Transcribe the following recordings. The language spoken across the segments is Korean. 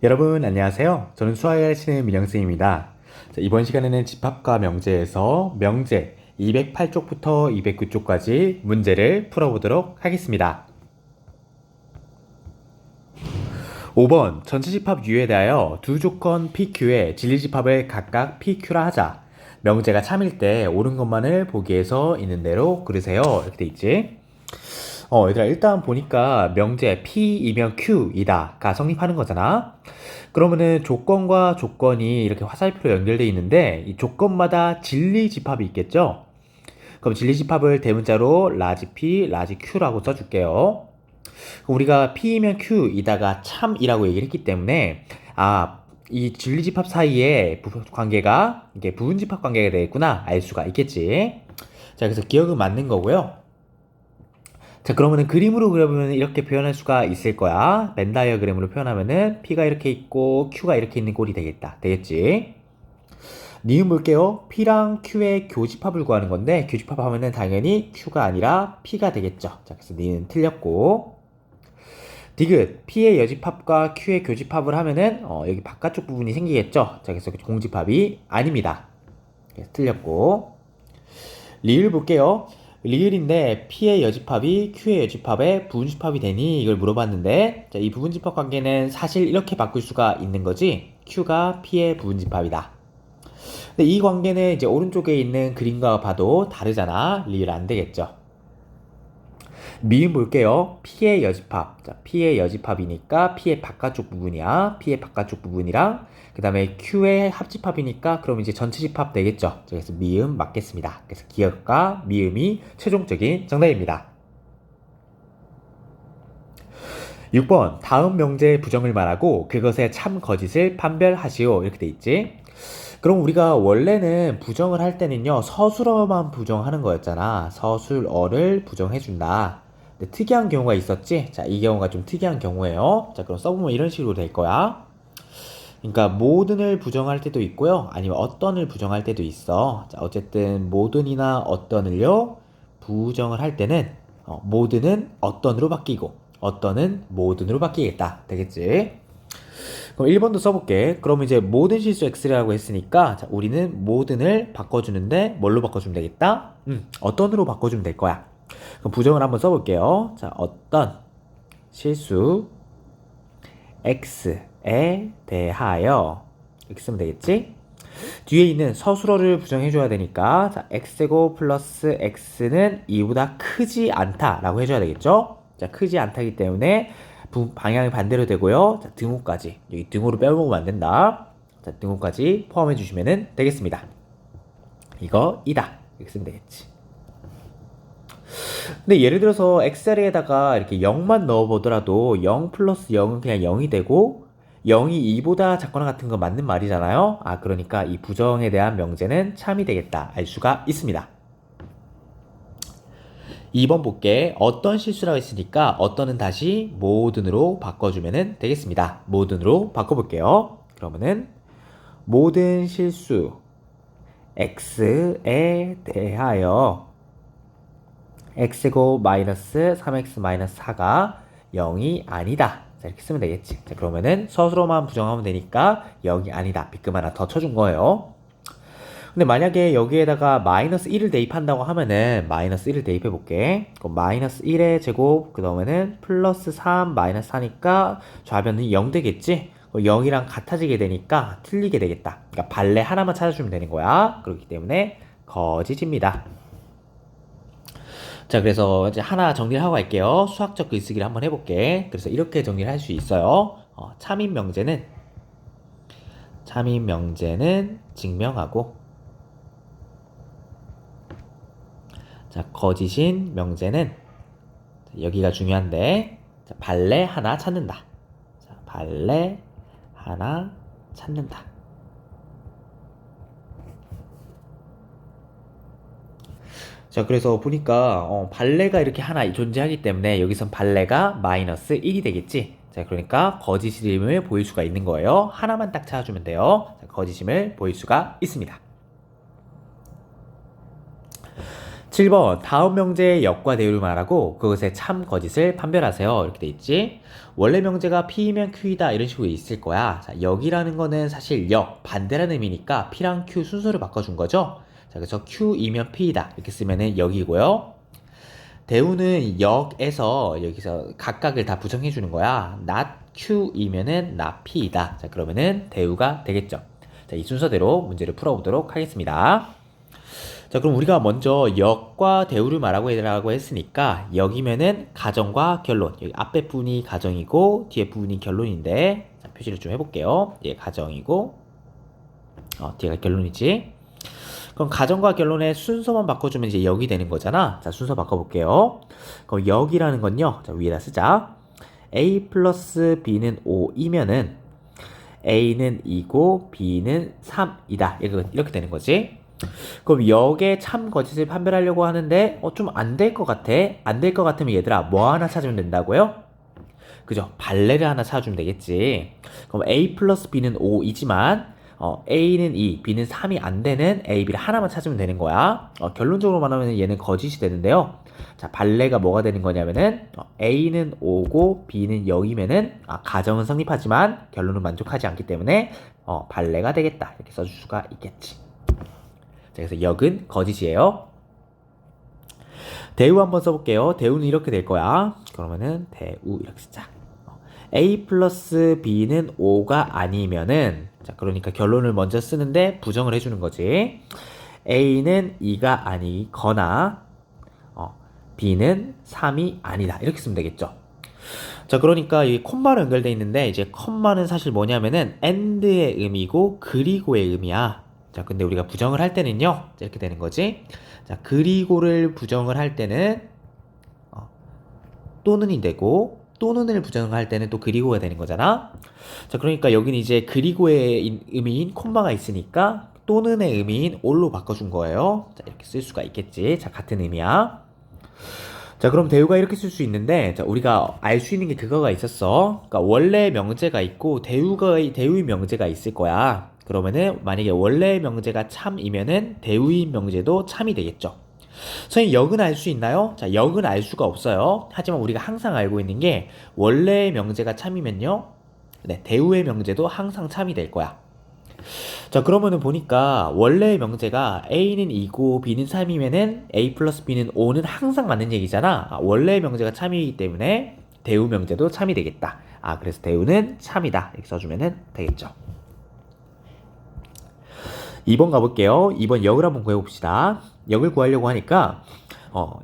여러분 안녕하세요. 저는 수학을 가르치는 민영쌤입니다. 이번 시간에는 집합과 명제에서 명제 208쪽부터 209쪽까지 문제를 풀어보도록 하겠습니다. 5번 전체 집합 U에 대하여 두 조건 PQ의 진리집합을 각각 PQ라 하자. 명제가 참일 때 옳은 것만을 보기 위해서 있는 대로 그르세요. 이렇게 돼 있지. 얘들아 일단 보니까 명제 P이면 Q이다가 성립하는 거잖아. 그러면은 조건과 조건이 이렇게 화살표로 연결되어 있는데 이 조건마다 진리집합이 있겠죠? 그럼 진리집합을 대문자로 라지 P, 라지 Q라고 써줄게요. 우리가 P이면 Q이다가 참이라고 얘기를 했기 때문에 이 진리집합 사이에 관계가 이게 부분집합 관계가 되겠구나 알 수가 있겠지. 자, 그래서 기억은 맞는 거고요. 자, 그러면은 그림으로 그려보면 이렇게 표현할 수가 있을 거야. 벤 다이어그램으로 표현하면은 P가 이렇게 있고 Q가 이렇게 있는 꼴이 되겠다. 되겠지? 니은 볼게요. P랑 Q의 교집합을 구하는 건데 교집합 하면은 당연히 Q가 아니라 P가 되겠죠. 자, 그래서 니은 틀렸고. 디귿 P의 여집합과 Q의 교집합을 하면은 여기 바깥쪽 부분이 생기겠죠. 자, 그래서 공집합이 아닙니다. 그래서 틀렸고. 리을 볼게요. 리을인데 P의 여집합이 Q의 여집합의 부분집합이 되니 이걸 물어봤는데, 자, 이 부분집합 관계는 사실 이렇게 바꿀 수가 있는 거지. Q가 P의 부분집합이다. 근데 이 관계는 이제 오른쪽에 있는 그림과 봐도 다르잖아. 리을 안 되겠죠. 미음 볼게요. P의 여집합. 자, P의 여집합이니까 P의 바깥쪽 부분이야. P의 바깥쪽 부분이랑 그 다음에 Q의 합집합이니까 그럼 이제 전체 집합 되겠죠. 그래서 미음 맞겠습니다. 그래서 기억과 미음이 최종적인 정답입니다. 6번 다음 명제의 부정을 말하고 그것의 참 거짓을 판별하시오. 이렇게 돼 있지. 그럼 우리가 원래는 부정을 할 때는요 서술어만 부정하는 거였잖아. 서술어를 부정해준다. 근데 특이한 경우가 있었지. 자, 이 경우가 좀 특이한 경우예요. 자, 그럼 써보면 이런 식으로 될 거야. 그러니까 모든을 부정할 때도 있고요, 아니면 어떤을 부정할 때도 있어. 자, 어쨌든 모든이나 어떤을요 부정을 할 때는 모든은 어떤으로 바뀌고 어떤은 모든으로 바뀌겠다. 되겠지? 그럼 1번도 써볼게. 그럼 이제 모든 실수 x라고 했으니까 자, 우리는 모든을 바꿔주는데 뭘로 바꿔주면 되겠다? 어떤으로 바꿔주면 될 거야. 그럼 부정을 한번 써볼게요. 자, 어떤 실수 x에 대하여 이렇게 쓰면 되겠지? 뒤에 있는 서술어를 부정해줘야 되니까 자, x제곱 플러스 x는 2보다 크지 않다라고 해줘야 되겠죠? 자, 크지 않다기 때문에 방향이 반대로 되고요. 자, 등호까지 여기 등호로 빼먹으면 안 된다. 자, 등호까지 포함해 주시면 되겠습니다. 이거 이다 이렇게 쓰면 되겠지. 근데 예를 들어서 엑셀에다가 이렇게 0만 넣어보더라도 0 플러스 0은 그냥 0이 되고 0이 2보다 작거나 같은 거 맞는 말이잖아요. 그러니까 이 부정에 대한 명제는 참이 되겠다 알 수가 있습니다. 2번 볼게. 어떤 실수라고 했으니까 어떤은 다시 모든으로 바꿔주면 되겠습니다. 모든으로 바꿔볼게요. 그러면은 모든 실수 x에 대하여 x제곱 마이너스 3x 마이너스 4가 0이 아니다. 자, 이렇게 쓰면 되겠지. 자, 그러면은 서술어만 부정하면 되니까 0이 아니다. 비끔 하나 더 쳐준 거예요. 근데 만약에 여기에다가 마이너스 1을 대입한다고 하면은 마이너스 1을 대입해 볼게. 그럼 마이너스 1의 제곱 그 다음에는 플러스 3 마이너스 4니까 좌변은 0 되겠지? 0이랑 같아지게 되니까 틀리게 되겠다. 그러니까 발레 하나만 찾아주면 되는 거야. 그렇기 때문에 거짓입니다. 자, 그래서 이제 하나 정리를 하고 갈게요. 수학적 글쓰기를 한번 해볼게. 그래서 이렇게 정리를 할 수 있어요. 참인 명제는 증명하고, 자, 거짓인 명제는 여기가 중요한데, 자, 발레 하나 찾는다. 자, 발레 하나 찾는다. 자, 그래서 보니까 발레가 이렇게 하나 존재하기 때문에 여기선 발레가 마이너스 1이 되겠지. 자, 그러니까 거짓임을 보일 수가 있는 거예요. 하나만 딱 찾아주면 돼요. 자, 거짓임을 보일 수가 있습니다. 7번 다음 명제의 역과 대우를 말하고 그것의 참 거짓을 판별하세요. 이렇게 돼 있지. 원래 명제가 P이면 Q이다 이런 식으로 있을 거야. 자, 역이라는 거는 사실 역, 반대라는 의미니까 P랑 Q 순서를 바꿔준 거죠. 자, 그래서 Q이면 P이다 이렇게 쓰면은 역이고요. 대우는 역에서 여기서 각각을 다 부정해 주는 거야. not Q이면은 not P이다. 자, 그러면은 대우가 되겠죠. 자, 이 순서대로 문제를 풀어보도록 하겠습니다. 자, 그럼 우리가 먼저 역과 대우를 말하고 했으니까 역이면은 가정과 결론. 여기 앞에 부분이 가정이고 뒤에 부분이 결론인데, 자, 표시를 좀 해볼게요. 얘 가정이고 뒤가 결론이지. 그럼 가정과 결론의 순서만 바꿔주면 이제 역이 되는 거잖아. 자, 순서 바꿔볼게요. 그럼 역이라는 건요. 자, 위에다 쓰자. A 플러스 B는 5이면은 A는 2고 B는 3이다. 이렇게 되는 거지. 그럼 역의 참 거짓을 판별하려고 하는데 좀 안 될 것 같아. 안 될 것 같으면 얘들아 뭐 하나 찾으면 된다고요? 그죠? 발레를 하나 찾아주면 되겠지. 그럼 A 플러스 B는 5이지만 A는 2, B는 3이 안 되는 A, B를 하나만 찾으면 되는 거야. 결론적으로 말하면 얘는 거짓이 되는데요. 자, 발레가 뭐가 되는 거냐면은 A는 5고 B는 0이면은 가정은 성립하지만 결론은 만족하지 않기 때문에 발레가 되겠다. 이렇게 써줄 수가 있겠지. 자, 그래서 역은 거짓이에요. 대우 한번 써볼게요. 대우는 이렇게 될 거야. 그러면은 대우 이렇게 쓰자. A 플러스 B는 5가 아니면은, 자, 그러니까 결론을 먼저 쓰는데 부정을 해주는 거지. A는 2가 아니거나 B는 3이 아니다. 이렇게 쓰면 되겠죠. 자, 그러니까 이 콤마로 연결되어 있는데 이제 콤마는 사실 뭐냐면은 and의 의미고 그리고의 의미야. 자, 근데 우리가 부정을 할 때는요. 이렇게 되는 거지. 자, 그리고를 부정을 할 때는 또는이 되고 또는을 부정할 때는 또 그리고가 되는 거잖아. 자, 그러니까 여기는 이제 그리고의 의미인 콤마가 있으니까 또는의 의미인 or로 바꿔준 거예요. 자, 이렇게 쓸 수가 있겠지. 자, 같은 의미야. 자, 그럼 대우가 이렇게 쓸 수 있는데, 자, 우리가 알 수 있는 게 그거가 있었어. 그러니까 원래 명제가 있고 대우의 명제가 있을 거야. 그러면은 만약에 원래 명제가 참이면은 대우의 명제도 참이 되겠죠. 선생님, 역은 알 수 있나요? 자, 역은 알 수가 없어요. 하지만 우리가 항상 알고 있는 게 원래의 명제가 참이면요. 네, 대우의 명제도 항상 참이 될 거야. 자, 그러면은 보니까 원래의 명제가 A는 2고 B는 3이면은 A 플러스 B는 5는 항상 맞는 얘기잖아. 원래의 명제가 참이기 때문에 대우 명제도 참이 되겠다. 그래서 대우는 참이다. 이렇게 써주면 되겠죠. 2번 가볼게요. 2번 역을 한번 구해봅시다. 역을 구하려고 하니까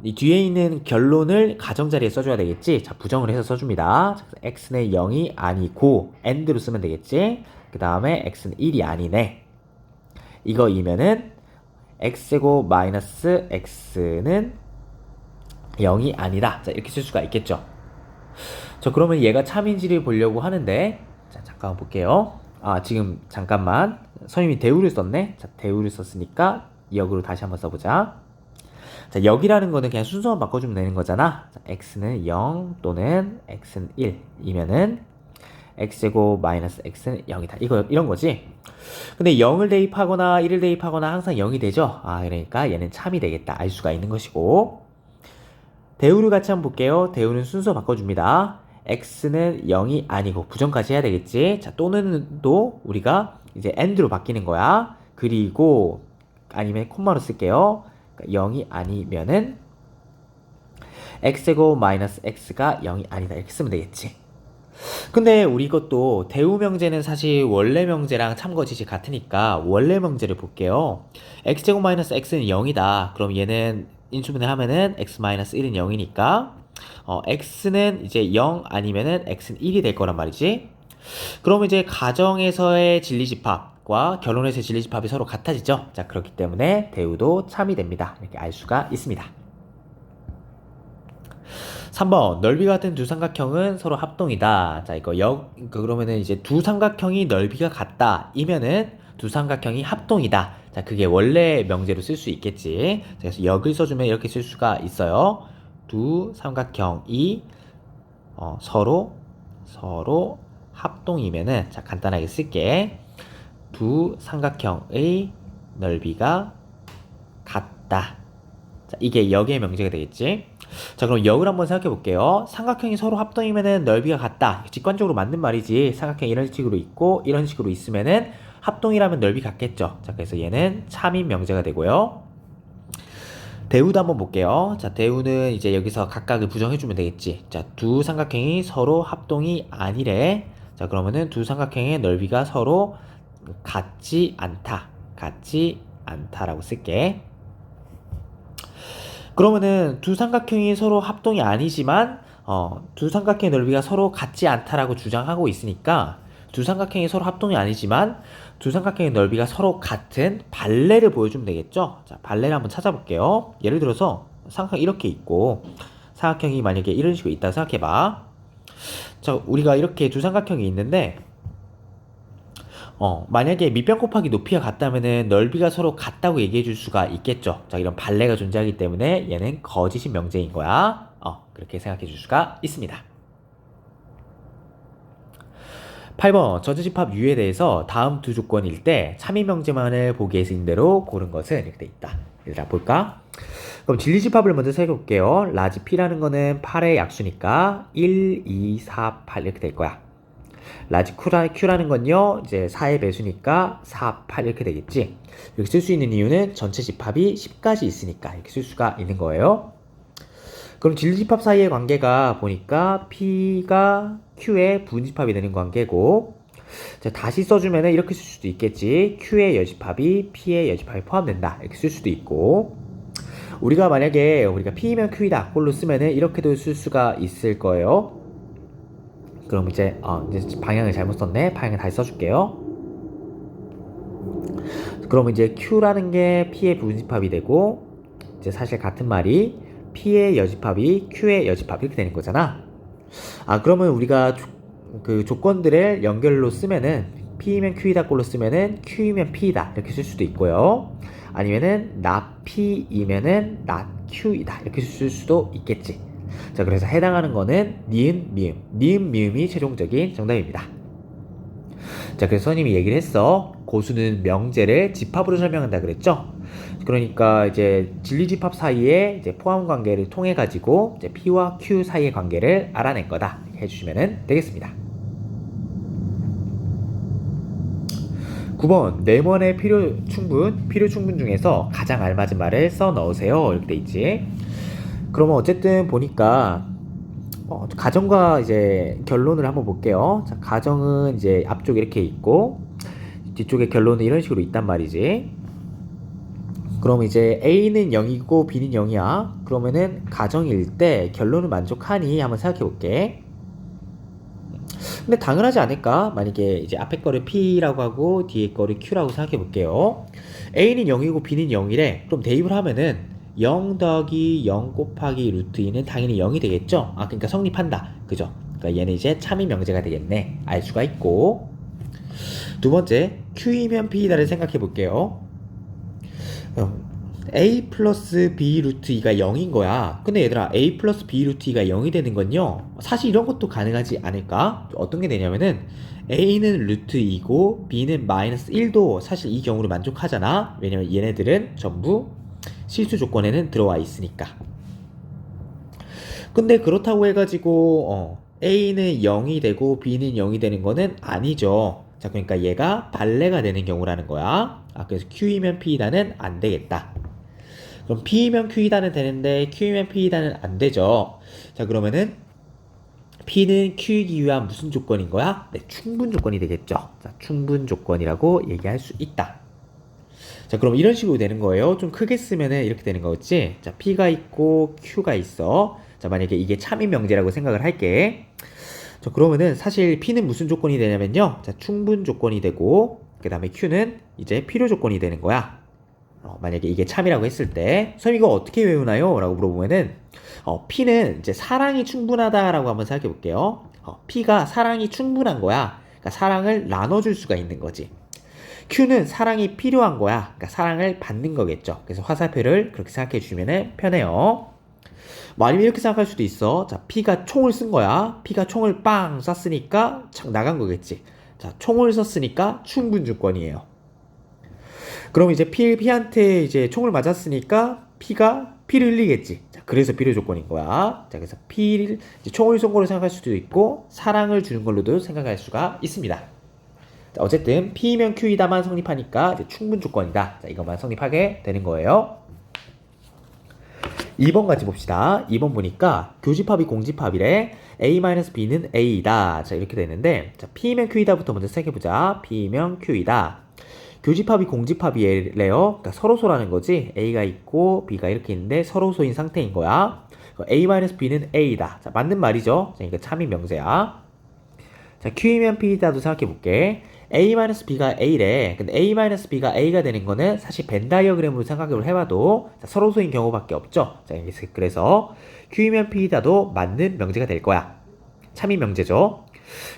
이 뒤에 있는 결론을 가정자리에 써줘야 되겠지. 자, 부정을 해서 써줍니다. 자, x는 0이 아니고 and로 쓰면 되겠지. 그 다음에 x는 1이 아니네. 이거이면은 x고 마이너스 x는 0이 아니다. 자, 이렇게 쓸 수가 있겠죠. 자, 그러면 얘가 참인지를 보려고 하는데, 자, 잠깐 볼게요. 지금 잠깐만 선생님이 대우를 썼네. 자, 대우를 썼으니까 역으로 다시 한번 써보자. 자, 역이라는 거는 그냥 순서만 바꿔주면 되는 거잖아. 자, x는 0 또는 x는 1이면은 x제곱 마이너스 x는 0이다. 이런 거지. 근데 0을 대입하거나 1을 대입하거나 항상 0이 되죠. 그러니까 얘는 참이 되겠다. 알 수가 있는 것이고. 대우를 같이 한번 볼게요. 대우는 순서 바꿔줍니다. x는 0이 아니고 부정까지 해야 되겠지. 자, 또는도 우리가 이제 and로 바뀌는 거야. 그리고 아니면 콤마로 쓸게요. 그러니까 0이 아니면은 x제곱 마이너스 x가 0이 아니다. 이렇게 쓰면 되겠지. 근데 우리 이것도 대우 명제는 사실 원래 명제랑 참거짓이 같으니까 원래 명제를 볼게요. x제곱 마이너스 x는 0이다. 그럼 얘는 인수분해 하면은 x 마이너스 1은 0이니까 x는 이제 0 아니면은 x는 1이 될 거란 말이지. 그럼 이제 가정에서의 진리집합과 결론에서의 진리집합이 서로 같아지죠. 자, 그렇기 때문에 대우도 참이 됩니다. 이렇게 알 수가 있습니다. 3번 넓이 같은 두 삼각형은 서로 합동이다. 자, 이거 그러면은 이제 두 삼각형이 넓이가 같다 이면은 두 삼각형이 합동이다. 자, 그게 원래 명제로 쓸 수 있겠지. 자, 그래서 역을 써주면 이렇게 쓸 수가 있어요. 두 삼각형이 서로 합동이면은, 자, 간단하게 쓸게. 두 삼각형의 넓이가 같다. 자, 이게 역의 명제가 되겠지. 자, 그럼 역을 한번 생각해 볼게요. 삼각형이 서로 합동이면은 넓이가 같다. 직관적으로 맞는 말이지. 삼각형이 이런 식으로 있고 이런 식으로 있으면은 합동이라면 넓이 같겠죠. 자, 그래서 얘는 참인 명제가 되고요. 대우도 한번 볼게요. 자, 대우는 이제 여기서 각각을 부정해주면 되겠지. 자, 두 삼각형이 서로 합동이 아니래. 자, 그러면은 두 삼각형의 넓이가 서로 같지 않다. 같지 않다라고 쓸게. 그러면은 두 삼각형이 서로 합동이 아니지만 두 삼각형의 넓이가 서로 같지 않다라고 주장하고 있으니까 두 삼각형이 서로 합동이 아니지만 두 삼각형의 넓이가 서로 같은 발레를 보여주면 되겠죠. 자, 발레를 한번 찾아볼게요. 예를 들어서 삼각형이 이렇게 있고 삼각형이 만약에 이런 식으로 있다고 생각해봐. 자, 우리가 이렇게 두 삼각형이 있는데 만약에 밑변 곱하기 높이가 같다면은 넓이가 서로 같다고 얘기해 줄 수가 있겠죠. 자, 이런 발레가 존재하기 때문에 얘는 거짓인 명제인 거야. 그렇게 생각해 줄 수가 있습니다. 8번 전체집합 U에 대해서 다음 두 조건일 때 참인 명제만을 보기에 쓰인 대로 고른 것은 이렇게 돼 있다. 얘들아 볼까? 그럼 진리집합을 먼저 살펴볼게요. 라지 P라는 거는 8의 약수니까 1, 2, 4, 8 이렇게 될 거야. 라지 Q라는 건요, 이제 4의 배수니까 4, 8 이렇게 되겠지. 이렇게 쓸 수 있는 이유는 전체 집합이 10까지 있으니까 이렇게 쓸 수가 있는 거예요. 그럼 진리집합 사이의 관계가 보니까 P가 Q의 부분집합이 되는 관계고, 자, 다시 써주면 이렇게 쓸 수도 있겠지. Q의 여집합이 P의 여집합에 포함된다. 이렇게 쓸 수도 있고, 우리가 만약에 우리가 P면 Q이다 꼴로 쓰면은 이렇게도 쓸 수가 있을 거예요. 그럼 이제 방향을 잘못 썼네. 방향을 다시 써줄게요. 그럼 이제 Q라는 게 P의 부분집합이 되고, 이제 사실 같은 말이 P의 여집합이 Q의 여집합 이렇게 되는 거잖아. 그러면 우리가 그 조건들을 연결로 쓰면은 P이면 Q이다 꼴로 쓰면은 Q이면 P이다 이렇게 쓸 수도 있고요. 아니면은 not P이면은 not Q이다 이렇게 쓸 수도 있겠지. 자, 그래서 해당하는 거는 니은, 미음이 최종적인 정답입니다. 자, 그래서 선생님이 얘기를 했어. 고수는 명제를 집합으로 설명한다 그랬죠? 그러니까 이제 진리집합 사이에 이제 포함 관계를 통해 가지고 이제 P와 Q 사이의 관계를 알아낸 거다. 이렇게 해주시면 되겠습니다. 9번 네모의 필요 충분 중에서 가장 알맞은 말을 써 넣으세요. 이렇게 돼 있지. 그러면 어쨌든 보니까 가정과 이제 결론을 한번 볼게요. 자, 가정은 이제 앞쪽에 이렇게 있고 뒤쪽에 결론은 이런 식으로 있단 말이지. 그럼 이제 A는 0이고 B는 0이야. 그러면은 가정일 때 결론을 만족하니 한번 생각해 볼게. 근데 당연하지 않을까? 만약에 이제 앞에 거를 P라고 하고 뒤에 거를 Q라고 생각해 볼게요. A는 0이고 B는 0이래. 그럼 대입을 하면은 0 더하기 0 곱하기 루트 2는 당연히 0이 되겠죠? 그러니까 성립한다. 그죠? 그러니까 얘는 이제 참인 명제가 되겠네. 알 수가 있고. 두 번째, Q이면 P이다를 생각해 볼게요. A 플러스 B 루트 2가 0인 거야. 근데 얘들아, A 플러스 B 루트 2가 0이 되는 건요, 사실 이런 것도 가능하지 않을까? 어떤 게 되냐면은 A는 루트 2고 B는 마이너스 1도 사실 이 경우로 만족하잖아. 왜냐면 얘네들은 전부 실수 조건에는 들어와 있으니까. 근데 그렇다고 해가지고 A는 0이 되고 B는 0이 되는 거는 아니죠. 자, 그러니까 얘가 발레가 되는 경우라는 거야. 그래서 Q이면 P이다는 안 되겠다. 그럼 P이면 Q이다는 되는데 Q이면 P이다는 안 되죠. 자, 그러면은 P는 Q이기 위한 무슨 조건인 거야? 네, 충분 조건이 되겠죠. 자, 충분 조건이라고 얘기할 수 있다. 자, 그럼 이런 식으로 되는 거예요. 좀 크게 쓰면은 이렇게 되는 거겠지. 자, P가 있고 Q가 있어. 자, 만약에 이게 참인 명제라고 생각을 할게. 자, 그러면은 사실 P는 무슨 조건이 되냐면요, 자, 충분 조건이 되고 그 다음에 Q는 이제 필요 조건이 되는 거야. 만약에 이게 참이라고 했을 때 선생님 이거 어떻게 외우나요? 라고 물어보면은 P는 이제 사랑이 충분하다라고 한번 생각해 볼게요. P가 사랑이 충분한 거야. 그러니까 사랑을 나눠줄 수가 있는 거지. Q는 사랑이 필요한 거야. 그러니까 사랑을 받는 거겠죠. 그래서 화살표를 그렇게 생각해 주시면 편해요. 뭐 아니면 이렇게 생각할 수도 있어. 자, P가 총을 쓴 거야. P가 총을 빵 쐈으니까 나간 거겠지. 자, 총을 썼으니까 충분 조건이에요. 그럼 이제 P한테 이제 총을 맞았으니까 P가 피를 흘리겠지. 자, 그래서 필요 조건인 거야. 자, 그래서 피를 총을 쏜 걸로 생각할 수도 있고 사랑을 주는 걸로도 생각할 수가 있습니다. 자, 어쨌든 P이면 Q이다만 성립하니까 이제 충분 조건이다. 자, 이것만 성립하게 되는 거예요. 2번 같이 봅시다. 2번 보니까 교집합이 공집합이래. A-B는 A이다. 자, 이렇게 되는데 자, P이면 Q이다부터 먼저 생각해보자. P이면 Q이다. 교집합이 공집합이래요. 그러니까 서로소라는 거지. A가 있고 B가 이렇게 있는데 서로소인 상태인 거야. A-B는 A다. 자, 맞는 말이죠. 자, 이거 참인 명제야. 자, Q이면 P이다도 생각해볼게. A-B가 A래. 근데 A-B가 A가 되는 거는 사실 벤 다이어그램으로 생각을 해봐도 자, 서로소인 경우밖에 없죠. 자, 그래서 Q이면 P이다도 맞는 명제가 될 거야. 참인 명제죠.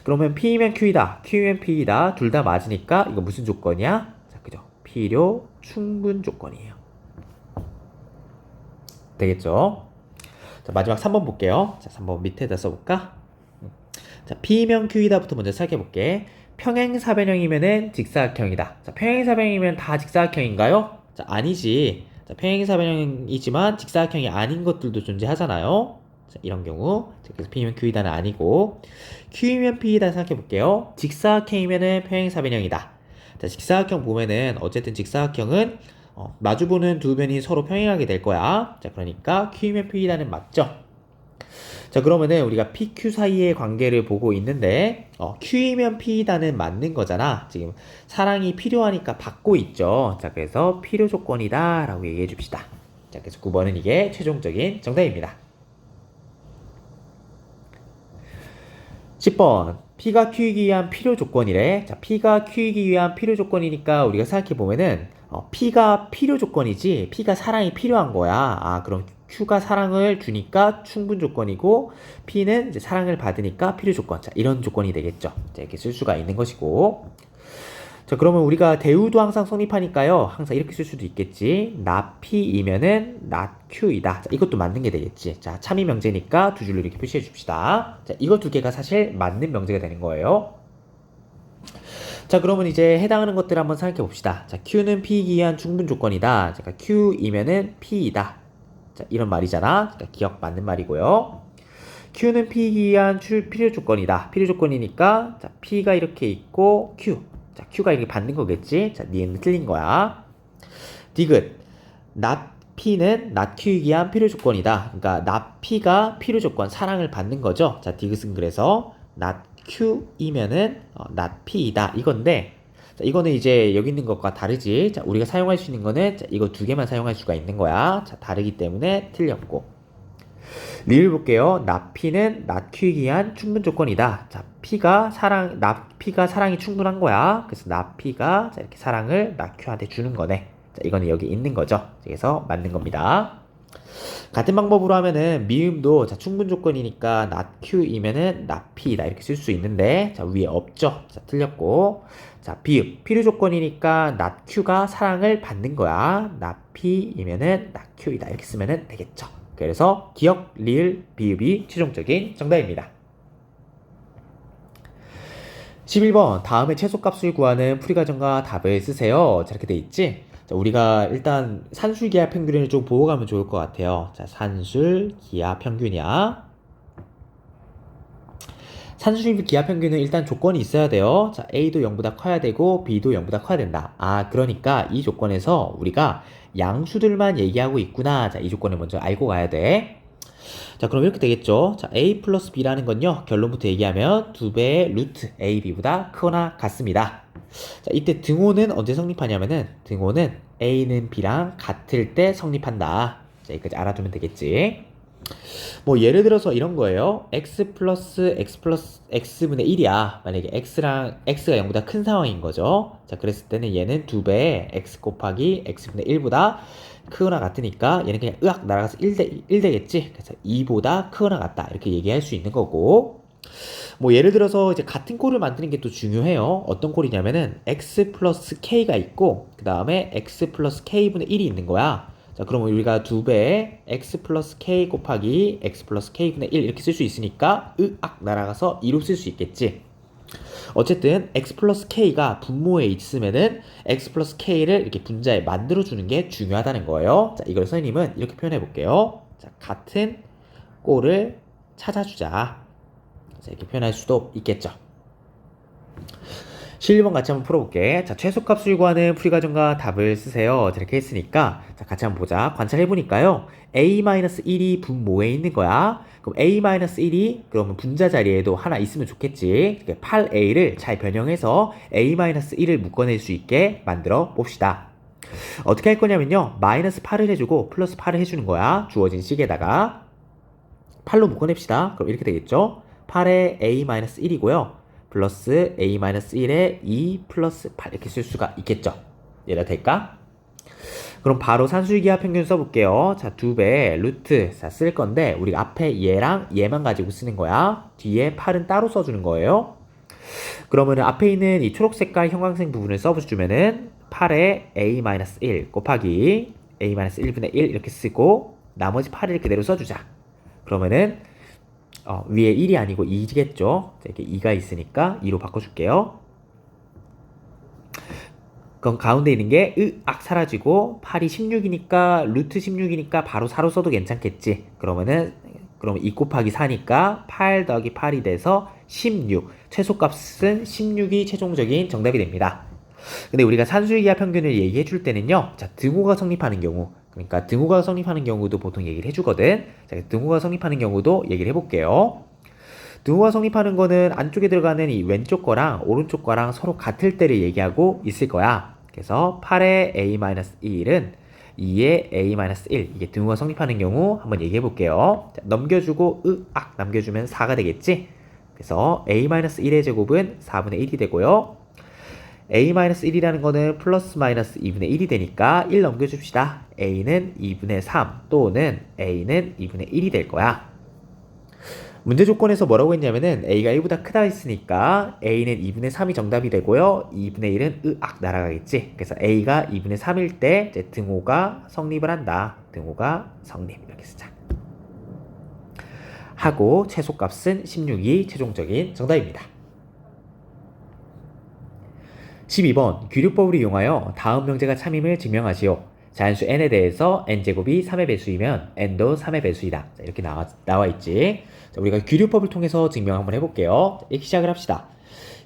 그러면 P이면 Q이다, Q이면 P이다 둘 다 맞으니까 이거 무슨 조건이야? 자, 그죠? 필요 충분 조건이에요. 되겠죠? 자, 마지막 3번 볼게요. 자, 3번 밑에다 써볼까? 자, P이면 Q이다부터 먼저 시작해볼게. 평행사변형이면은 직사각형이다. 자, 평행사변형이면 다 직사각형인가요? 자, 아니지. 자, 평행사변형이지만 직사각형이 아닌 것들도 존재하잖아요. 자, 이런 경우. 자, 그래서 P이면 Q이다는 아니고 Q이면 P이다 생각해볼게요. 직사각형이면은 평행사변형이다. 자, 직사각형 보면은 어쨌든 직사각형은 마주보는 두 변이 서로 평행하게 될 거야. 자, 그러니까 Q이면 P이다는 맞죠? 자, 그러면은 우리가 PQ 사이의 관계를 보고 있는데 Q이면 P이다는 맞는 거잖아. 지금 사랑이 필요하니까 받고 있죠. 자, 그래서 필요 조건이다 라고 얘기해 줍시다. 자, 그래서 9번은 이게 최종적인 정답입니다. 10번 P가 Q이기 위한 필요 조건이래. 자, P가 Q이기 위한 필요 조건이니까 우리가 생각해보면은 P가 필요 조건이지 P가 사랑이 필요한 거야. 아, 그럼 Q가 사랑을 주니까 충분 조건이고 P는 이제 사랑을 받으니까 필요 조건. 자, 이런 조건이 되겠죠. 자, 이렇게 쓸 수가 있는 것이고. 자, 그러면 우리가 대우도 항상 성립하니까요. 항상 이렇게 쓸 수도 있겠지. not P이면은 not Q이다. 자, 이것도 맞는 게 되겠지. 자, 참이 명제니까 두 줄로 이렇게 표시해 줍시다. 자, 이거 두 개가 사실 맞는 명제가 되는 거예요. 자, 그러면 이제 해당하는 것들 한번 생각해 봅시다. 자, Q는 P이기 위한 충분 조건이다. 자, Q이면은 P이다. 자, 이런 말이잖아. 그러니까 기억 맞는 말이고요. Q는 P이기 위한 필요 조건이다. 필요 조건이니까 자, P가 이렇게 있고 Q. 자, Q가 이렇게 받는 거겠지. 자, 니은 틀린 거야. 디귿. not P는 not Q이기 위한 필요 조건이다. 그러니까 not P가 필요 조건, 사랑을 받는 거죠. 자, 디귿은 그래서 not Q이면은 not P이다. 이건데 자, 이거는 이제 여기 있는 것과 다르지. 자, 우리가 사용할 수 있는 거는 자, 이거 두 개만 사용할 수가 있는 거야. 자, 다르기 때문에 틀렸고. 리를 볼게요. not P는 not Q이기 위한 충분 조건이다. 자, P가 사랑이 충분한 거야. 그래서 not P가 자, 이렇게 사랑을 not Q한테 주는 거네. 자, 이거는 여기 있는 거죠. 그래서 맞는 겁니다. 같은 방법으로 하면은 미음도 자, 충분 조건이니까 not Q이면은 not P다 이렇게 쓸 수 있는데 자, 위에 없죠. 자, 틀렸고. 자, 비읍 필요 조건이니까 not Q가 사랑을 받는 거야. not P이면은 not Q이다 이렇게 쓰면은 되겠죠. 그래서 기억, 리을, 비읍이 최종적인 정답입니다. 11번 다음에 최소값을 구하는 풀이과정과 답을 쓰세요. 자, 이렇게 돼 있지? 자, 우리가 일단 산술 기하 평균을 좀 보고 가면 좋을 것 같아요. 자, 산술 기하 평균이야. 산술 기하 평균은 일단 조건이 있어야 돼요. 자, A도 0보다 커야 되고 B도 0보다 커야 된다. 아, 그러니까 이 조건에서 우리가 양수들만 얘기하고 있구나. 자, 이 조건을 먼저 알고 가야 돼. 자, 그럼 이렇게 되겠죠. 자, A 플러스 B라는 건요. 결론부터 얘기하면 2배의 루트 A, B보다 크거나 같습니다. 자, 이때 등호는 언제 성립하냐면은 등호는 A는 B랑 같을 때 성립한다. 자, 여기까지 알아두면 되겠지. 뭐 예를 들어서 이런 거예요. x 플러스 x분의 1이야. 만약에 x가 0보다 큰 상황인 거죠. 자, 그랬을 때는 얘는 2배의 x 곱하기 x분의 1보다 크거나 같으니까 얘는 그냥 으악 날아가서 1 되겠지. 그래서 2보다 크거나 같다 이렇게 얘기할 수 있는 거고, 뭐 예를 들어서 이제 같은 꼴을 만드는 게 또 중요해요. 어떤 꼴이냐면은 x 플러스 k가 있고 그 다음에 x 플러스 k분의 1이 있는 거야. 자, 그러면 우리가 2배의 x 플러스 k 곱하기 x 플러스 k분의 1 이렇게 쓸 수 있으니까 으악 날아가서 2로 쓸 수 있겠지. 어쨌든 x 플러스 k가 분모에 있으면은 x 플러스 k를 이렇게 분자에 만들어주는 게 중요하다는 거예요. 자, 이걸 선생님은 이렇게 표현해 볼게요. 자, 같은 꼴을 찾아주자. 자, 이렇게 표현할 수도 있겠죠. 11번 같이 한번 풀어볼게. 자, 최소값을 구하는 풀이과정과 답을 쓰세요. 이렇게 했으니까 자, 같이 한번 보자. 관찰해보니까요. a-1이 분모에 있는 거야. 그럼 a-1이 그러면 분자 자리에도 하나 있으면 좋겠지. 8a를 잘 변형해서 a-1을 묶어낼 수 있게 만들어 봅시다. 어떻게 할 거냐면요. 마이너스 8을 해주고 플러스 8을 해주는 거야. 주어진 식에다가 8로 묶어냅시다. 그럼 이렇게 되겠죠. 8에 a-1이고요. 플러스 a-1에 2 플러스 8 이렇게 쓸 수가 있겠죠. 이래도 될까? 그럼 바로 산술기하 평균 써볼게요. 자, 2배 루트 쓸 건데 우리가 앞에 얘랑 얘만 가지고 쓰는 거야. 뒤에 8은 따로 써주는 거예요. 그러면 앞에 있는 이 초록색깔 형광색 부분을 써주면은 8에 a-1 곱하기 a-1분의 1 이렇게 쓰고 나머지 8을 그대로 써주자. 그러면은 위에 1이 아니고 2겠죠. 이렇게 2가 있으니까 2로 바꿔줄게요. 그럼 가운데 있는 게 으악 사라지고 8이 16이니까 루트 16이니까 바로 4로 써도 괜찮겠지. 그러면 2 곱하기 4니까 8 더하기 8이 돼서 16. 최소값은 16이 최종적인 정답이 됩니다. 근데 우리가 산술기하 평균을 얘기해 줄 때는요. 자, 등호가 성립하는 경우. 그러니까 등호가 성립하는 경우도 보통 얘기를 해주거든. 자, 등호가 성립하는 경우도 얘기를 해볼게요. 등호가 성립하는 거는 안쪽에 들어가는 이 왼쪽 거랑 오른쪽 거랑 서로 같을 때를 얘기하고 있을 거야. 그래서 8의 a-1은 2의 a-1 이게 등호가 성립하는 경우 한번 얘기해 볼게요. 자, 넘겨주고 으악 남겨주면 4가 되겠지. 그래서 a-1의 제곱은 4분의 1이 되고요. a-1이라는 거는 플러스 마이너스 2분의 1이 되니까 1 넘겨줍시다. a는 2분의 3 또는 a는 2분의 1이 될 거야. 문제 조건에서 뭐라고 했냐면은 a가 1보다 크다 했으니까 a는 2분의 3이 정답이 되고요. 2분의 1은 으악 날아가겠지. 그래서 a가 2분의 3일 때 이제 등호가 성립을 한다. 등호가 성립 이렇게 쓰자. 하고 최소값은 16이 최종적인 정답입니다. 12번 규律법을 이용하여 다음 명제가 참임을 증명하시오. 자연수 n에 대해서 n제곱이 3의 배수이면 n도 3의 배수이다. 자, 이렇게 나와 있지. 자, 우리가 규律법을 통해서 증명 한번 해볼게요. 자, 이렇게 시작을 합시다.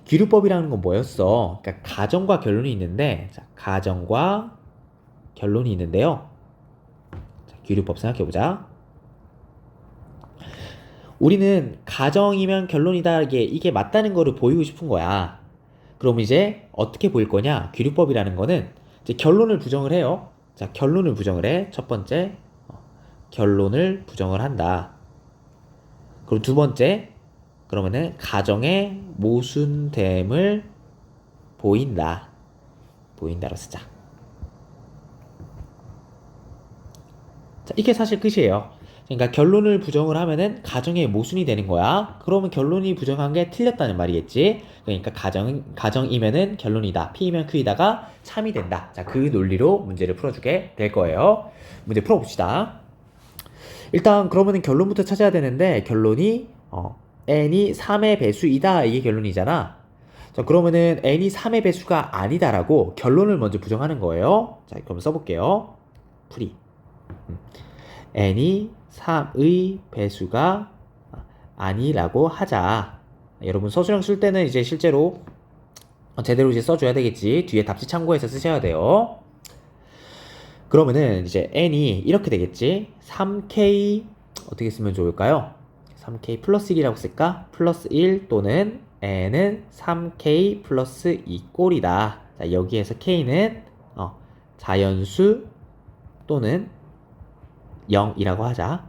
규律법이라는 건 뭐였어? 그러니까 가정과 결론이 있는데, 자, 가정과 결론이 있는데요. 자, 규律법 생각해보자. 우리는 가정이면 결론이다. 이게 맞다는 거를 보이고 싶은 거야. 그럼 이제 어떻게 보일 거냐? 규律법이라는 거는 이제 결론을 부정을 해요. 자, 결론을 부정을 해. 첫 번째, 결론을 부정을 한다. 그럼 두 번째, 그러면은 가정의 모순됨을 보인다. 보인다로 쓰자. 자, 이게 사실 끝이에요. 그러니까 결론을 부정을 하면은 가정의 모순이 되는 거야. 그러면 결론이 부정한 게 틀렸다는 말이겠지. 그러니까 가정이면은 결론이다. P이면 Q이다가 참이 된다. 자, 그 논리로 문제를 풀어주게 될 거예요. 문제 풀어봅시다. 일단 그러면은 결론부터 찾아야 되는데 결론이 n이 3의 배수이다. 이게 결론이잖아. 자, 그러면은 n이 3의 배수가 아니다라고 결론을 먼저 부정하는 거예요. 자, 그럼 써볼게요. 풀이. n이 3의 배수가 아니라고 하자. 여러분 서술형 쓸 때는 이제 실제로 제대로 이제 써줘야 되겠지. 뒤에 답지 참고해서 쓰셔야 돼요. 그러면은 이제 n이 이렇게 되겠지. 3k 어떻게 쓰면 좋을까요? 3k 플러스 1이라고 쓸까? 플러스 1 또는 n은 3k 플러스 2꼴이다. 자, 여기에서 k는 자연수 또는 0이라고 하자.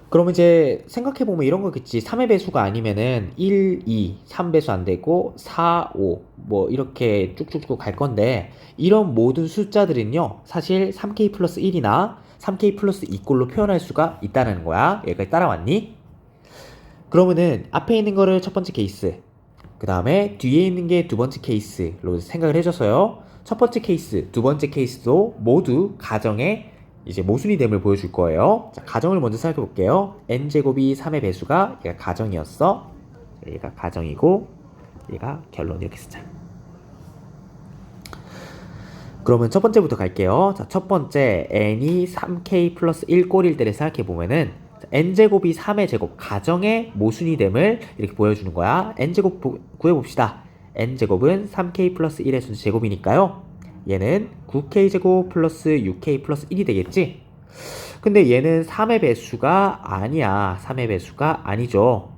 그러면 이제 생각해보면 이런 거겠지. 3의 배수가 아니면은 1, 2, 3배수 안 되고 4, 5 뭐 이렇게 쭉쭉쭉 갈 건데 이런 모든 숫자들은요 사실 3k 플러스 1이나 3k 플러스 2꼴로 표현할 수가 있다는 거야. 여기까지 따라왔니? 그러면은 앞에 있는 거를 첫 번째 케이스, 그 다음에 뒤에 있는 게 두 번째 케이스로 생각을 해줘서요. 첫 번째 케이스, 두 번째 케이스도 모두 가정의 이제 모순이됨을 보여줄 거예요. 자, 가정을 먼저 생각해 볼게요. n제곱이 3의 배수가 얘가 가정이었어. 얘가 가정이고 얘가 결론 이렇게 쓰자. 그러면 첫 번째부터 갈게요. 자, 첫 번째 n이 3k 플러스 1 꼴일 때를 생각해 보면은 n제곱이 3의 제곱 가정의 모순이됨을 이렇게 보여주는 거야. n제곱 구해봅시다. n제곱은 3k 플러스 1의 전체 제곱이니까요. 얘는 9k 제곱 플러스 6k 플러스 1이 되겠지? 근데 얘는 3의 배수가 아니야. 3의 배수가 아니죠.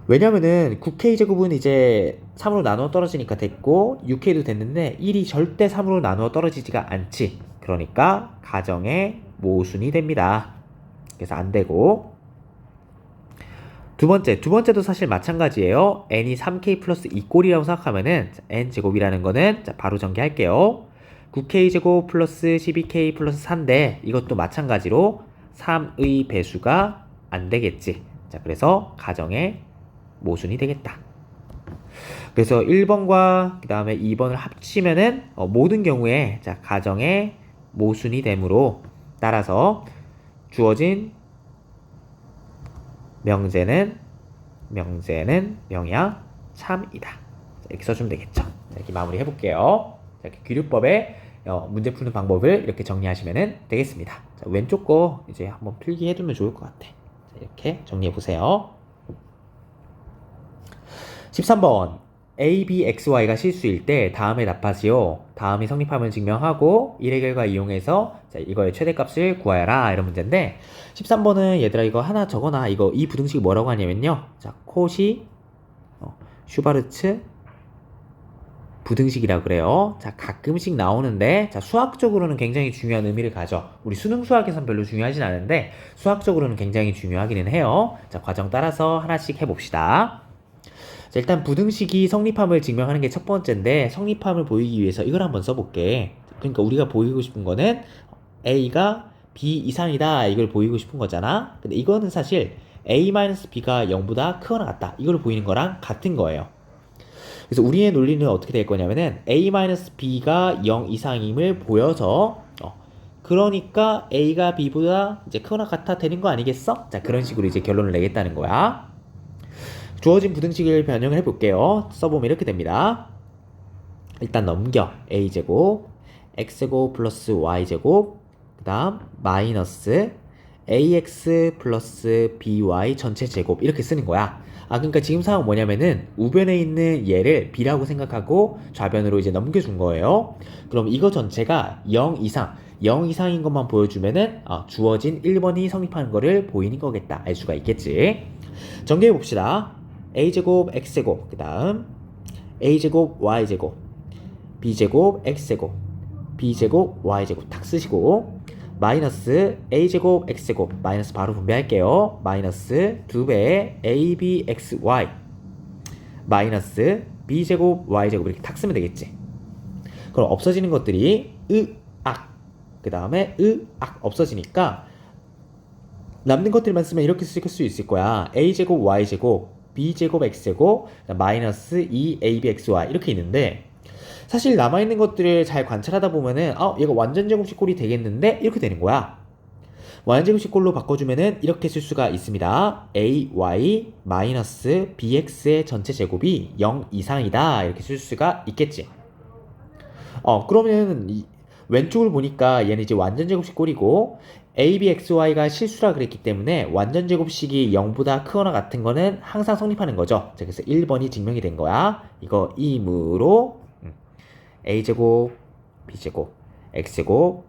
왜냐면은 9k 제곱은 이제 3으로 나누어 떨어지니까 됐고 6k도 됐는데 1이 절대 3으로 나누어 떨어지지가 않지. 그러니까 가정의 모순이 됩니다. 그래서 안 되고 두 번째도 사실 마찬가지예요. n이 3k 플러스 2꼴이라고 생각하면은 n제곱이라는 거는 바로 전개할게요. 9k 제곱 플러스 12k 플러스 4인데 이것도 마찬가지로 3의 배수가 안 되겠지. 자, 그래서 가정의 모순이 되겠다. 그래서 1번과 그 다음에 2번을 합치면은 모든 경우에 자, 가정의 모순이 되므로 따라서 주어진 명제는 명이야 참이다. 자, 이렇게 써주면 되겠죠. 자, 이렇게 마무리 해볼게요. 자, 이렇게 귀류법의 문제 푸는 방법을 이렇게 정리하시면 되겠습니다. 자, 왼쪽 거 이제 한번 필기해두면 좋을 것 같아. 자, 이렇게 정리해 보세요. 13번 A, B, X, Y가 실수일 때 다음에 답하지요. 다음이 성립함을 증명하고 1의 결과 이용해서 자, 이거의 최대값을 구하여라 이런 문제인데 13번은 얘들아 이거 하나 적어놔. 이 부등식이 뭐라고 하냐면요. 자, 코시 슈바르츠 부등식이라고 그래요. 자, 가끔씩 나오는데 자, 수학적으로는 굉장히 중요한 의미를 가져. 우리 수능 수학에선 별로 중요하진 않은데 수학적으로는 굉장히 중요하기는 해요. 자, 과정 따라서 하나씩 해봅시다. 자, 일단 부등식이 성립함을 증명하는 게 첫 번째인데 성립함을 보이기 위해서 이걸 한번 써볼게. 그러니까 우리가 보이고 싶은 거는 A가 B 이상이다 이걸 보이고 싶은 거잖아. 근데 이거는 사실 A-B가 0보다 크거나 같다 이걸 보이는 거랑 같은 거예요. 그래서 우리의 논리는 어떻게 될 거냐면은 A-B가 0 이상임을 보여서 그러니까 A가 B보다 이제 크거나 같아 되는 거 아니겠어? 자, 그런 식으로 이제 결론을 내겠다는 거야. 주어진 부등식을 변형을 해볼게요. 써보면 이렇게 됩니다. 일단 넘겨. a제곱 x제곱 플러스 y제곱 그 다음 마이너스 ax 플러스 by 전체 제곱 이렇게 쓰는 거야. 그러니까 지금 상황은 뭐냐면은 우변에 있는 얘를 b라고 생각하고 좌변으로 이제 넘겨준 거예요. 그럼 이거 전체가 0 이상인 것만 보여주면은 주어진 1번이 성립하는 거를 보이는 거겠다 알 수가 있겠지. 정리해 봅시다. a제곱 x제곱 그 다음 a제곱 y제곱 b제곱 x제곱 b제곱 y제곱 딱 쓰시고 마이너스 a제곱 x제곱 마이너스 바로 분배할게요. 마이너스 2배의 abxy 마이너스 b제곱 y제곱 이렇게 탁 쓰면 되겠지. 그럼 없어지는 것들이 으악 그 다음에 으악 없어지니까 남는 것들만 쓰면 이렇게 쓸 수 있을 거야. a제곱 y제곱 b제곱 x제곱 마이너스 2abxy 이렇게 있는데 사실 남아있는 것들을 잘 관찰하다 보면은 얘가 완전제곱식 꼴이 되겠는데 이렇게 되는 거야. 완전제곱식 꼴로 바꿔주면은 이렇게 쓸 수가 있습니다. ay 마이너스 bx의 전체 제곱이 0 이상이다 이렇게 쓸 수가 있겠지. 그러면 왼쪽을 보니까 얘는 이제 완전제곱식 꼴이고 abxy가 실수라 그랬기 때문에 완전제곱식이 0보다 크거나 같은 거는 항상 성립하는 거죠. 자, 그래서 1번이 증명이 된 거야. 이거 이므로 a제곱 b제곱 x제곱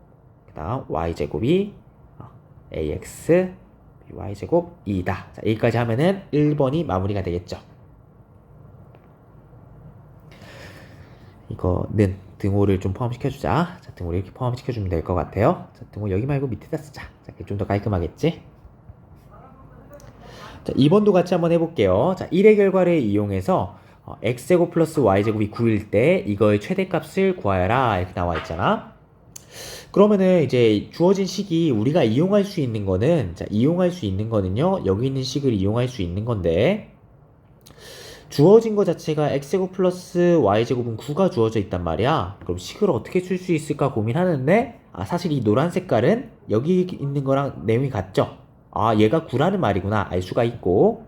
그 다음 y제곱이 ax y제곱 2다. 자, 여기까지 하면은 1번이 마무리가 되겠죠. 이거는 등호를 좀 포함시켜주자. 자, 등호를 이렇게 포함시켜주면 될 것 같아요. 자, 등호 여기 말고 밑에다 쓰자. 자, 좀 더 깔끔하겠지? 자, 2번도 같이 한번 해볼게요. 자, 1의 결과를 이용해서 x제곱 플러스 y제곱이 9일 때 이거의 최대값을 구하여라 이렇게 나와 있잖아. 그러면은 이제 주어진 식이 우리가 이용할 수 있는 거는 이용할 수 있는 거는요 여기 있는 식을 이용할 수 있는 건데 주어진 거 자체가 x제곱 플러스 y제곱은 9가 주어져 있단 말이야. 그럼 식을 어떻게 쓸 수 있을까 고민하는데 사실 이 노란 색깔은 여기 있는 거랑 내용이 같죠? 얘가 9라는 말이구나 알 수가 있고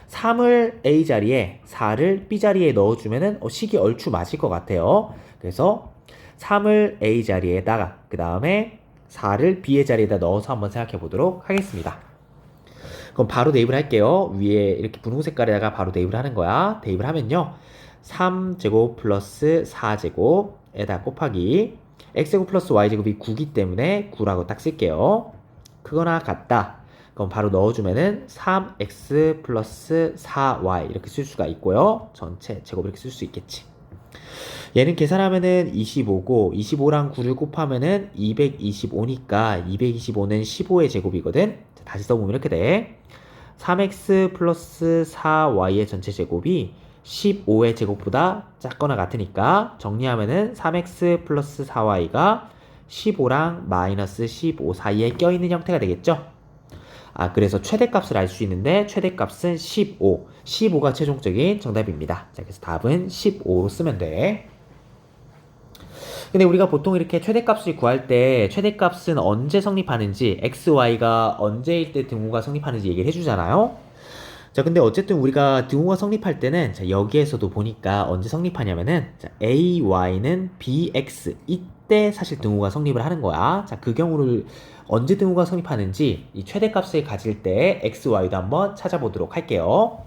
3을 A 자리에 4를 B 자리에 넣어주면은 식이 얼추 맞을 것 같아요. 그래서 3을 A 자리에다가 그 다음에 4를 B의 자리에다 넣어서 한번 생각해 보도록 하겠습니다. 그럼 바로 대입을 할게요. 위에 이렇게 분홍 색깔에다가 바로 대입을 하는 거야. 대입을 하면요. 3제곱 플러스 4제곱에다 곱하기 x제곱 플러스 y제곱이 9기 때문에 9라고 딱 쓸게요. 그거나 같다. 그럼 바로 넣어주면은 3x 플러스 4y 이렇게 쓸 수가 있고요. 전체 제곱 이렇게 쓸 수 있겠지. 얘는 계산하면은 25고 25랑 9를 곱하면은 225니까 225는 15의 제곱이거든. 자, 다시 써보면 이렇게 돼. 3x 플러스 4y의 전체 제곱이 15의 제곱보다 작거나 같으니까 정리하면은 3x 플러스 4y가 15랑 마이너스 15 사이에 껴있는 형태가 되겠죠? 그래서 최대값을 알 수 있는데 최대값은 15. 15가 최종적인 정답입니다. 자, 그래서 답은 15로 쓰면 돼. 근데 우리가 보통 이렇게 최대값을 구할 때 최대값은 언제 성립하는지 x, y가 언제일 때 등호가 성립하는지 얘기를 해주잖아요. 자, 근데 어쨌든 우리가 등호가 성립할 때는 자, 여기에서도 보니까 언제 성립하냐면은 자, a, y는 bx 이때 사실 등호가 성립을 하는 거야. 자, 그 경우를 언제 등호가 성립하는지 이 최대값을 가질 때 x, y도 한번 찾아보도록 할게요.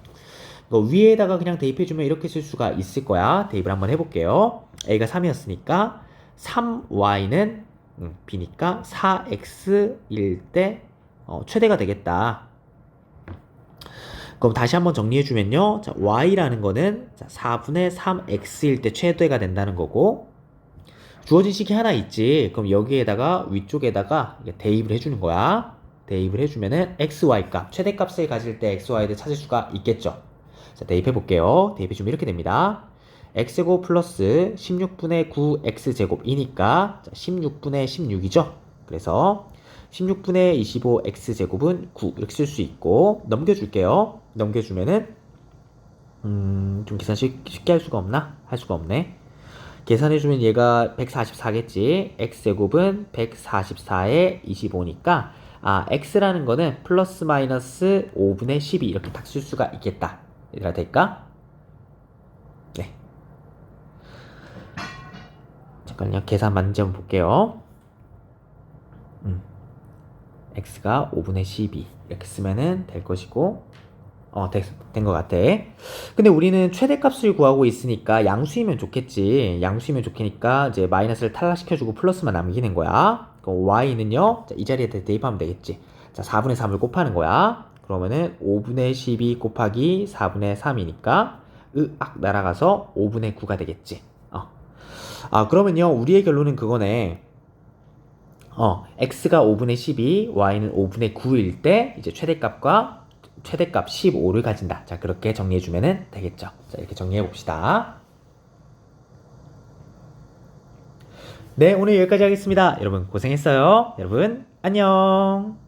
위에다가 그냥 대입해주면 이렇게 쓸 수가 있을 거야. 대입을 한번 해볼게요. a가 3이었으니까 3y는 b니까 4x일 때 최대가 되겠다. 그럼 다시 한번 정리해주면요. 자, y라는 거는 4분의 3x일 때 최대가 된다는 거고 주어진 식이 하나 있지. 그럼 여기에다가 위쪽에다가 대입을 해주는 거야. 대입을 해주면은 xy 값, 최대값을 가질 때 xy를 찾을 수가 있겠죠. 자, 대입해볼게요. 대입해주면 이렇게 됩니다. x제곱 플러스 16분의 9x제곱이니까 16분의 16이죠. 그래서 16분의 25 x제곱은 9 이렇게 쓸 수 있고 넘겨줄게요. 넘겨주면은 좀 계산 쉽게 할 수가 없나? 할 수가 없네. 계산해주면 얘가 144겠지. x제곱은 144에 25니까 x라는 거는 플러스 마이너스 5분의 12 이렇게 딱 쓸 수가 있겠다. 얘들아 될까? 네. 잠깐요. 계산 맞는지 한번 볼게요. x가 5분의 12 이렇게 쓰면은 될 것이고 된 것 같아. 근데 우리는 최대값을 구하고 있으니까 양수이면 좋겠지. 양수이면 좋겠니까 이제 마이너스를 탈락시켜주고 플러스만 남기는 거야. 그럼 y는요. 자, 이 자리에 대입하면 되겠지. 자, 4분의 3을 곱하는 거야. 그러면은 5분의 12 곱하기 4분의 3이니까 으악 날아가서 5분의 9가 되겠지. 그러면요. 우리의 결론은 그거네. x가 5분의 12, y는 5분의 9일 때 이제 최대값 15를 가진다. 자, 그렇게 정리해주면 되겠죠. 자, 이렇게 정리해봅시다. 네, 오늘 여기까지 하겠습니다. 여러분 고생했어요. 여러분 안녕.